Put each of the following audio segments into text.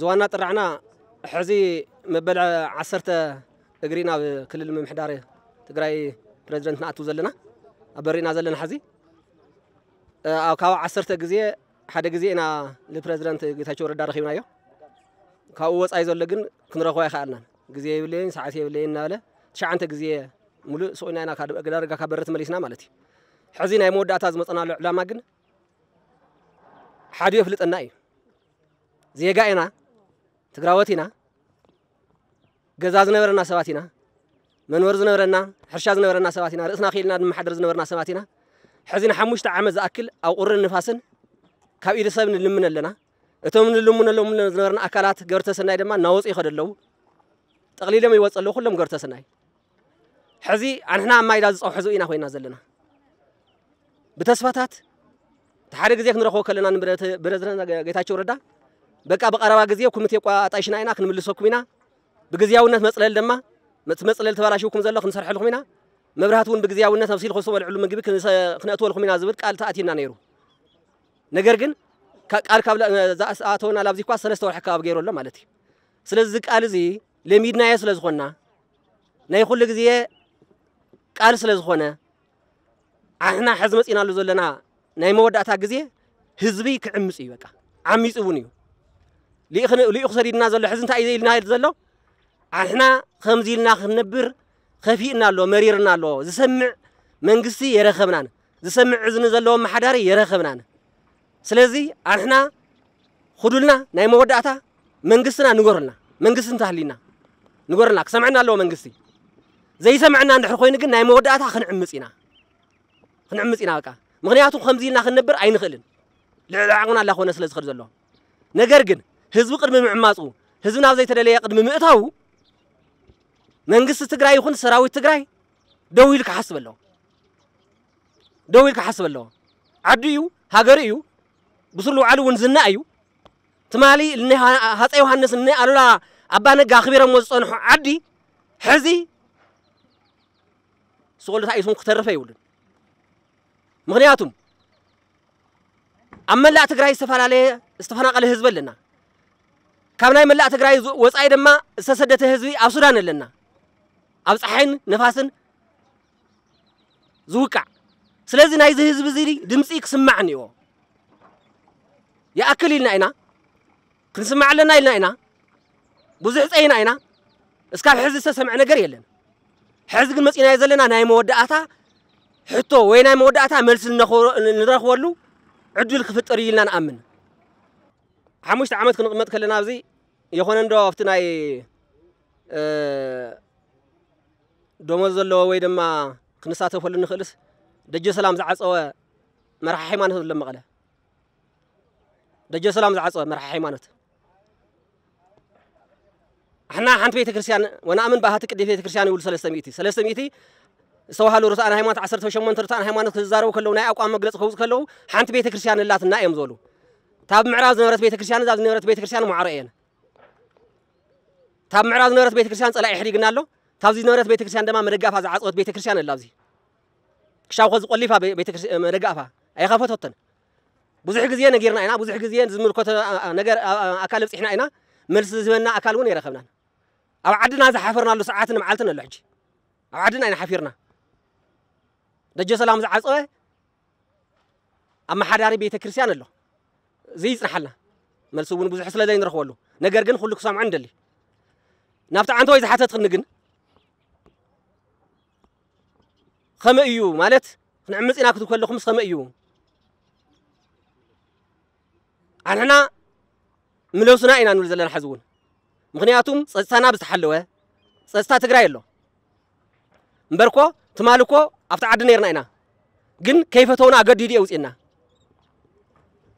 زوانا طرعنا حزي مبلع عصرته اجرينا بكل المحدار تقراي بريزيدنت ناتو زلنا ابرينا زلنا حزي او كاو عصرته غزي حدا غزي انا لبريزيدنت ጌታቸው ረዳ ረኺብናዮ ካው ወጻይ ዘሎ ግን ክንረኽቦ ይኻልና ግዜ ይብለኝ ሰዓት ይብለኝ እናለ ተሻዓንተ ግዜ ሙሉ ሶይናና ካደረጋ ካበረት መሊስና ማለት ሕዚ ናይ መወዳእታ ዝመጽናሉ ዕላማ ግን ሓደ ይፍልጥና እዩ ዜጋኢና ትግራወቲና ገዛ ዝነበረና ሰባቲና መንወር ዝነበረና ሕርሻ ዝነበረና ሰባቲና ርእስና ኺልና ድመሓደር ዝነበረና ሰባቲና ሕዚና 5 ዓመት ዝኣክል ኣብ ቁርን ንፋስን ካብ ኢድ ሰብ ንልምን ኣለና እቶም ንልሙነሎም ዝነበርና ኣካላት ገርተ ሰናይ ድማ ናወጽ ይኸደለው ጠቕሊሎም ይወጸለው ኩሎም ገርተ ሰናይ ሕዚ ኣንሕና ማይዳ ዝጸውሕ ኢና ኮይና ዘለና ብተስፋታት ተሓደ ግዜ ክንረኽቦ ከለና ንብረዝረን ጌታቸው ረዳ በቃ በቀረባ ግዜ ኩምቴ ቋጣይሽና ኢና ክንምልሰኩም ኢና ብግዜያውነት መጽለል ድማ መጽለል ተባላሽኩም ዘሎ ክንሰርሐልኩም ኢና መብራህት እውን ብግዜያውነት ተብሲል ኾሶ ወልዕሉ ምግቢ ክነእትወልኩም ኢና ዝብል ቃል ተኣቲና ነይሩ ነገር ግን ቃል ካብ አቶና ላብዚ ኳ 3 ወርሕ ካብ ገይሮሎ ማለት እዩ ስለዚህ ቃል እዚ ለሚድናየ ስለዝኾና ናይ ኩሉ ግዜ ቃል ስለዝኾነ ኣሕና ሕዝ መጽናሉ ዘለና ናይ መወዳእታ ግዜ ህዝቢ ክዕምጽ እዩ በቃ ዓሚጽ እውን እዩ ሊኡ ክሰዲድና ዘሎ ሕዚ እንታይ ኢልና ዘሎ ኣሕና ከምዚልና ክንነብር ከፊእና ኣሎ መሪርና ኣሎ ዝሰምዕ መንግስቲ የረኸብናን ዝሰምዕ እዝኒ ዘለዎ መሓዳሪ የረኸብናን ስለዚህ ኣሕና خدولنا ናይ መወዳእታ መንግስትና ንጎርልና መንግስትን ታህሊና ንጎርልና ክሰምዕና ኣሎ መንግስቲ ዘይሰምዕና እንድሕር ኮይኑ ግን ናይ መወዳእታ ክንዕምጽ ኢና በቃ ምክንያቱ ከምዚልና ክንነብር ኣይንኽእልን ልዕላዕና ኣላ ኾነ ስለ ዝኽእል ዘሎ ነገር ግን ህዝቢ ቅድሚ ምዕማጹ ህዝቢ ናብ ዘይተደለየ ቅድሚ ምእታው መንግስቲ ትግራይ ይኹን ሰራዊት ትግራይ ደው ኢሉ ክሓስብ ኣለዎ ዓዲ እዩ ሃገር እዩ بسلو علون زنايو تمالي اللي هاتي يوحنس اللي قالوا لا أبانا جاخبير موزون عدي حزي سؤال تاعي اسمه كتر فيولن مغنياتهم أما لا تقرأي استفانا على حزب لنا كمان لا تقرأي وصايد ما سسدت حزبي أو سودان لنا أو صحين نفاسن زوكع سلازم نايز حزب زيري دمسيك سمعني و يا أكلنا إنا كنسمع لنا إنا بزح صينا إنا اسكاب حزب سمعنا قريلا حزب المسئنا يزلنا ناي مودعتا حتى وين ناي مودعتا ملس نرخولو عدو الخفطر يلنا نأمن حمشت عامت كنقمت كلنا بزي يخون ندو افتناي دومز اللو ويدما كنساتو فلو نخلص دجو سلام زعصوا مرح حيمانه لما قاله دجو سلام زعصوا مرح حيمانه احنا حنت بيت كريستيان وانا امن باهات قد بيت كريستيان يقول 300 سوهالو رسانا هيمانت 18 رسانا هيمانت تزارو كلو ناي اقوام مغلص خوز كلو حنت بيت كريستيان لاتنا ايم زولو تاب معراز نورت بيت كريستيان زاب نورت بيت كريستيان معرئين تاب معراز نورت بيت كريستيان صلا يحريقنالو تاب زي نورت بيت كريستيان دما مدغافا زعصوت بيت كريستيان لابزي كشاو خز قليفا بيت كريستيان مدغافا اي خافتوتن بزح غزيه نغيرنا اينا بزح غزيه زملكوت نغير اكال بصحنا اينا ملس زبنا اكال ون يرخبنا او عدنا زحفرنا له ساعاتنا معلتنا له حجي او عدنا اينا حفيرنا دجو سلام زعصوه اما حداري بيت كريستيان له زي يصحلنا ملسون بزح سلا نرخولو نغير كن كلكم سامع عندلي نافت عنتو اذا حتت خنغن خما ايو مالت نعمصينا كتو كلكم خما ايو أنا ملوسنا إنا نقول زلنا حزون مغنياتهم صستنا بستحلوه صستا تقرأي له مبركو تمالكو أفتعدنا يرنا إنا جن كيف تونا أقديدي أوزئنا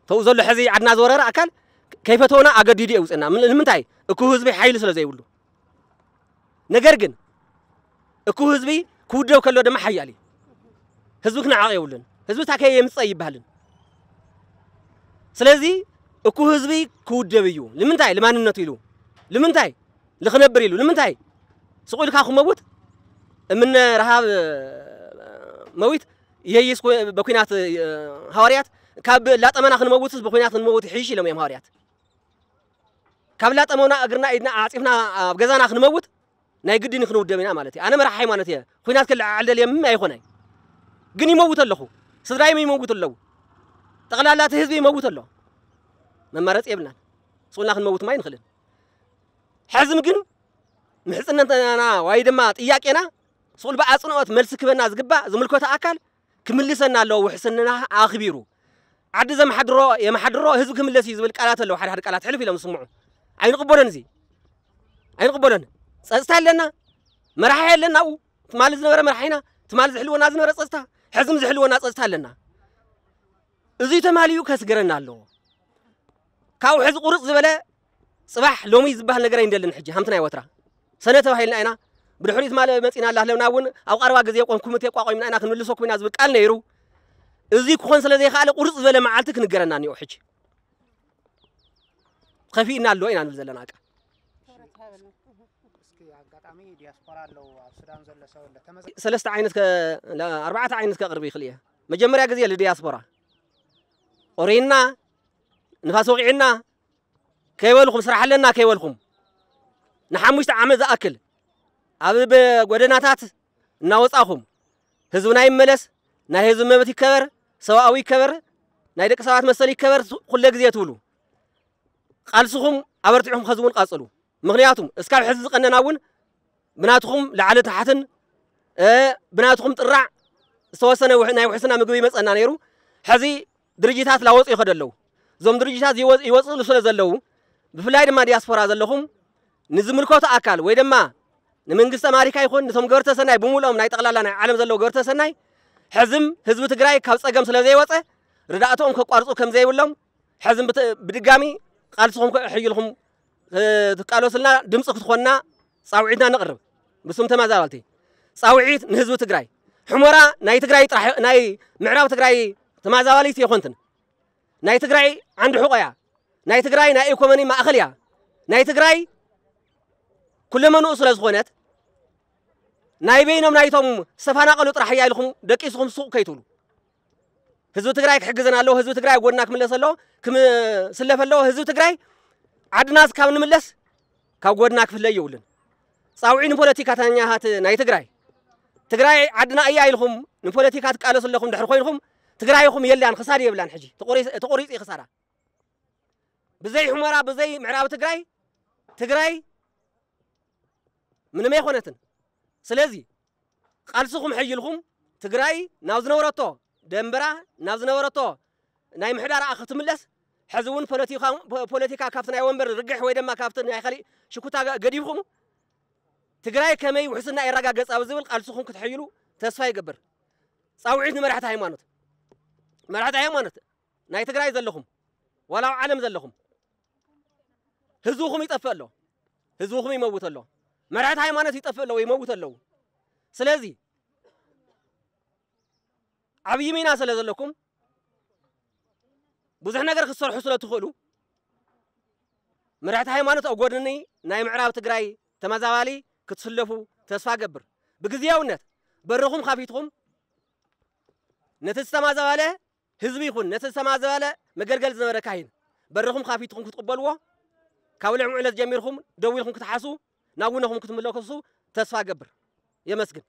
توزل حزي عدنا زورر أكل كيف تونا أقديدي أوزئنا من تاي أكو حزبي حيل سلا زي يقولوا نجرجن أكو حزبي كودو كله دم حيالي حزبكنا عاقي يقولن حزب تاكي يمصيب بهلن سلازي اكو حزبي كودبيو لمنتاي لماننتو يلو لمنتاي لخنبر يلو لمنتاي سقول كاخو موت من رهاب موت ييس بكينات حواريات كاب لا طمنا خنموتس بكينات نموت حيشي لهم يا حواريات كابلا تمونا أجرنا إدنا عاطفنا بجزانا خنموت نايقدين خنود دمنا مالتي أنا مرح حيواناتي خوينات كل على اليوم ما يخوني جني موت الله صدراي مي موت الله تقلا لا تهزبي موت الله من مرت ابنا صولنا خنموت ما ينخلن حزم جن محسن أنا وايد ما إياك أنا صول بقى صنوات ملسك بنا زقبة زملكوا تأكل كمل لسنا الله وحسننا آخبيرو عد زم حدرو يا محدرو هزب كمل لسي زبلك آلات الله حد آلات حلو في لهم سمعوا عين قبولن زي عين قبولن استهلنا مرحي لنا أو تمال زنورة مرحينا تمال زحلو ناز نورة صستا حزم زحلو ناز استهلنا زي تماليو كسجرنا الله كاو حز قرص زبالة صباح لومي زبها نجرين دلنا حجة همتنا يوترا سنة وهاي أنا بالحرية مال مسينا الله لو ناون أو قروا جزية قوم كمتي قايم أنا كن نلصق من أزبك قال نيرو زي كون سلزي خالق قرص زبالة معلتك نجرنا نيو حجة خفينا اللو إنا نزلنا كا سلست عينتك لا 4 عينتك قربي خليها مجمرة جزية للدياسبورا أورينا نفاس وقعنا كيولكم صراحة لنا كيولكم نحمش تعمل ذا أكل أبي بقدناتات ناوصاهم هزونا يملس نهزم مبتي كبر سواء كبر نايدك ساعات مسلي كبر كل جزية تولو قالسهم أبرتعهم خزون قاصلو مغنياتهم اسكاب حزق أننا بناتهم لعلى تحتن بناتهم ترع سوسنا وحنا وحسنا مقوي مسأنا نيرو حزي درجات لا وصي خدلو زوم درجات يوصلوا سلازلو بفلايد ما دياسبورا زلهم نزملكوا تأكل ويدما نمنجس أمريكا يكون نسم قرطة سناي بمولهم ناي تقلالنا عالم زلوا قرطة سناي حزم حزب تجراي كابس أجمع سلازي وصه رداءتهم كقارصوا كم زي ولهم حزم بدقامي قالسهم حيلهم قالوا سلنا دمس خدخنا صاوعيدنا نقرب بسم تما زالتي صاوعيد نهزب تجراي حمرة ناي تجراي ناي معراو تجراي تما زالتي يخونتن ناي تجراي عند حقيا ناي تجراي ناي كومني ما أخليا ناي تجراي كل ما نوصل زخونات ناي بينهم نايتهم سفانا قالوا طرحيا لكم دقيسهم سوق كيتولو هزو تجراي حجزنا له هزو تجراي قولناك ملس له كم سلف له هزو تجراي عدناس كامن ملس كاو قولناك في اللي يولن صاوعين بوليتيكا تانيا هات ناي تجراي عدنا أي لهم من بوليتيكا قالوا لكم دحر خوينهم تجرايهم يلي عن خسارة يبلان حجي تقوري خسارة بزي حمرة بزي معراب تجراي من ما يخونتن سلازي قالسهم حي لهم تجراي نازنا ورطو دمبرا نازنا ورطو ناي محدار أخذت ملس حزون بوليتيكا كافتنا يومبر رجح ويدما كافتنا يا خلي شكوتا قريبهم تجراي كمي وحسنا يرجع جس أو زول قالسهم كتحيلو تسفاي قبر صاوعين مرحت هايمانوت ناي تجراي زلهم ولا عالم زلهم هزوهم يطفلوا هزوهم يموت الله مرحت هايمانوت يطفلوا ويموت الله سلازي عبي مينا سلازلكم بزح نجر خسر حصلة تخلو مرحت هايمانوت أقولني ناي معراب تجراي تمازوالي كتسلفوا تسفا قبر بجزياونت برهم خافيتهم نتسمع زواله هزبي يكون نتسمع زواله مجرجل زمرة كاين برهم خافيتهم كتقبلوا كاولع معلز جميرهم دويلهم كتحاسوا ناونهم كتملوا كسو تسفا قبر يا مسكن